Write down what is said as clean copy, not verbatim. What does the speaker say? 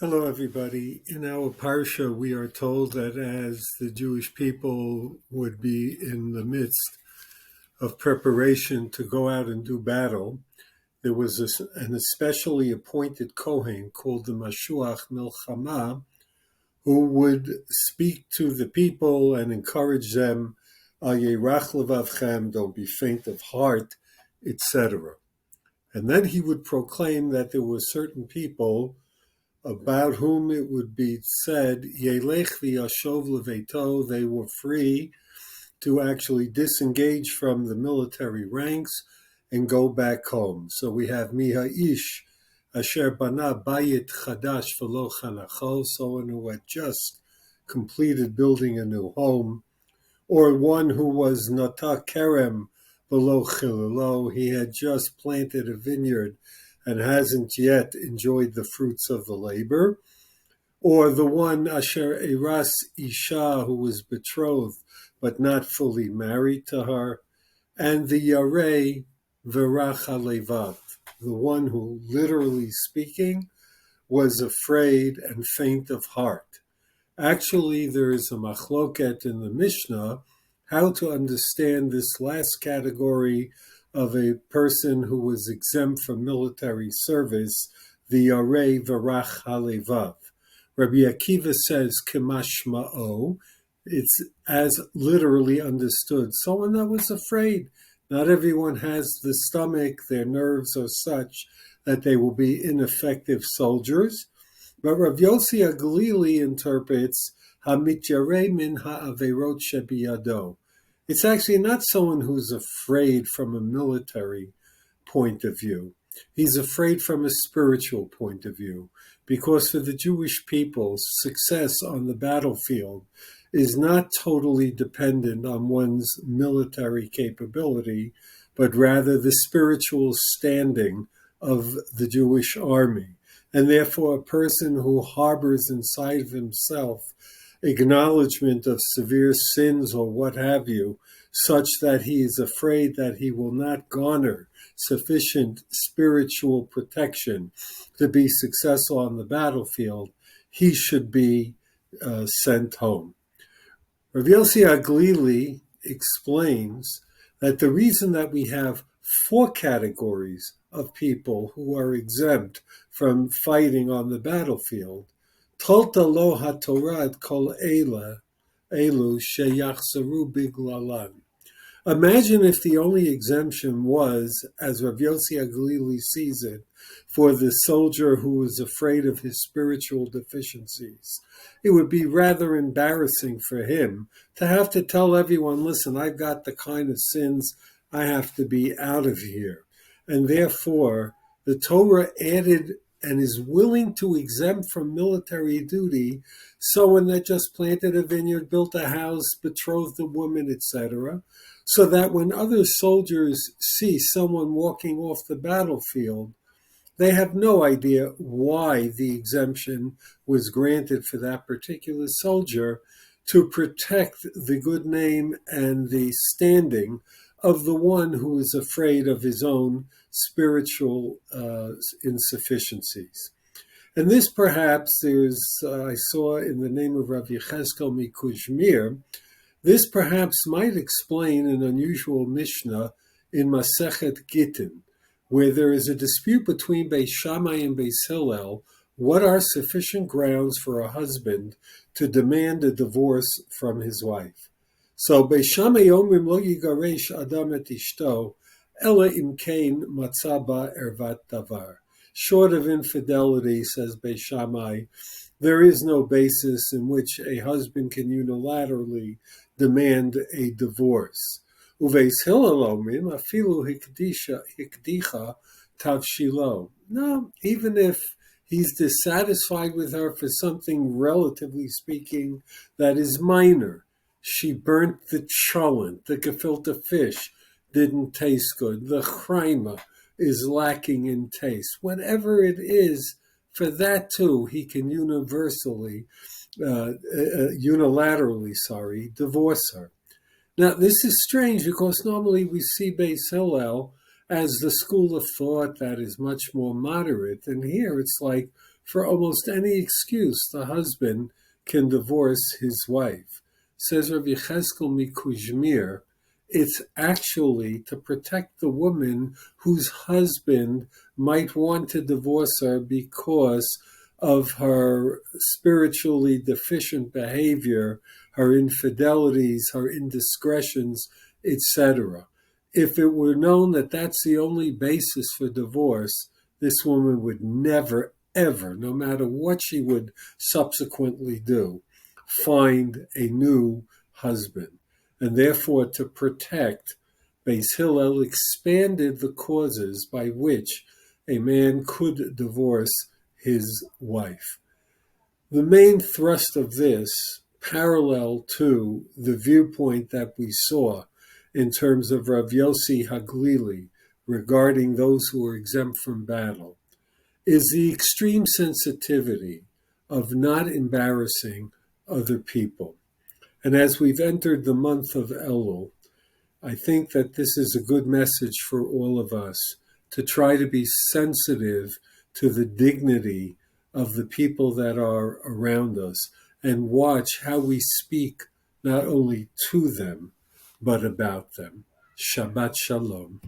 Hello, everybody. In our parsha, we are told that as the Jewish people would be in the midst of preparation to go out and do battle, there was an especially appointed Kohen called the Mashuach Milchama, who would speak to the people and encourage them, Al Yerach Levavchem, don't be faint of heart, etc. And then he would proclaim that there were certain people about whom it would be said, Yelech v'yashov leveito, they were free to actually disengage from the military ranks and go back home. So we have Mihaish Asher Bana Bayit Chadash V'lo Chanacho, someone who had just completed building a new home, or one who was Nata Kerem V'lo Chililo, he had just planted a vineyard and hasn't yet enjoyed the fruits of the labor, or the one Asher Eras Isha, who was betrothed but not fully married to her, and the Yarei Verach Levat, the one who, literally speaking, was afraid and faint of heart. Actually, there is a machloket in the Mishnah how to understand this last category of a person who was exempt from military service, the Yarei Verach Halevav. Rabbi Akiva says, Kemashma'o, it's as literally understood. Someone that was afraid. Not everyone has the stomach, their nerves are such that they will be ineffective soldiers. But Rav Yossi Aglili interprets Hamitjarei min ha'averot shebiyado. It's actually not someone who's afraid from a military point of view. He's afraid from a spiritual point of view, because for the Jewish people, success on the battlefield is not totally dependent on one's military capability, but rather the spiritual standing of the Jewish army. And therefore, a person who harbors inside of himself acknowledgement of severe sins or what have you, such that he is afraid that he will not garner sufficient spiritual protection to be successful on the battlefield, he should be sent home. Rav Yossi Aglili explains that the reason that we have 4 categories of people who are exempt from fighting on the battlefield, Tolta lo haTorah et kol elu sheyachzaru biglalan. Imagine if the only exemption was, as Rav Yossi Aglili sees it, for the soldier who is afraid of his spiritual deficiencies. It would be rather embarrassing for him to have to tell everyone, listen, I've got the kind of sins, I have to be out of here. And therefore, the Torah added and is willing to exempt from military duty someone that just planted a vineyard, built a house, betrothed a woman, etc., so that when other soldiers see someone walking off the battlefield, they have no idea why the exemption was granted for that particular soldier, to protect the good name and the standing of the one who is afraid of his own spiritual insufficiencies. And this perhaps I saw in the name of Rav Yechezkel Mikujmir, this perhaps might explain an unusual Mishnah in Masechet Gittin, where there is a dispute between Beis Shammai and Beis Hillel, what are sufficient grounds for a husband to demand a divorce from his wife. So Beis Shammai omrim lo yigaresh adam et ishto, ela im kein matzah ba ervat davar. Short of infidelity, says Beis Shammai, there is no basis in which a husband can unilaterally demand a divorce. Uveis Hillel omrim afilu hikdicha tavshilo. No, even if he's dissatisfied with her for something, relatively speaking, that is minor. She burnt the cholent, the gefilte fish didn't taste good, the chraima is lacking in taste. Whatever it is, for that too, he can unilaterally, divorce her. Now, this is strange because normally we see Beis Hillel as the school of thought that is much more moderate. And here it's like, For almost any excuse, the husband can divorce his wife. Says Rabbi Yechezkel Mikuzmir, it's actually to protect the woman whose husband might want to divorce her because of her spiritually deficient behavior, her infidelities, her indiscretions, etc. If it were known that that's the only basis for divorce, this woman would never, ever, no matter what she would subsequently do, find a new husband. And therefore, to protect, Beis Hillel expanded the causes by which a man could divorce his wife. The main thrust of this, parallel to the viewpoint that we saw in terms of Rav Yossi Haglili regarding those who are exempt from battle, is the extreme sensitivity of not embarrassing other people. And as we've entered the month of Elul, I think that this is a good message for all of us to try to be sensitive to the dignity of the people that are around us and watch how we speak not only to them, but about them. Shabbat Shalom.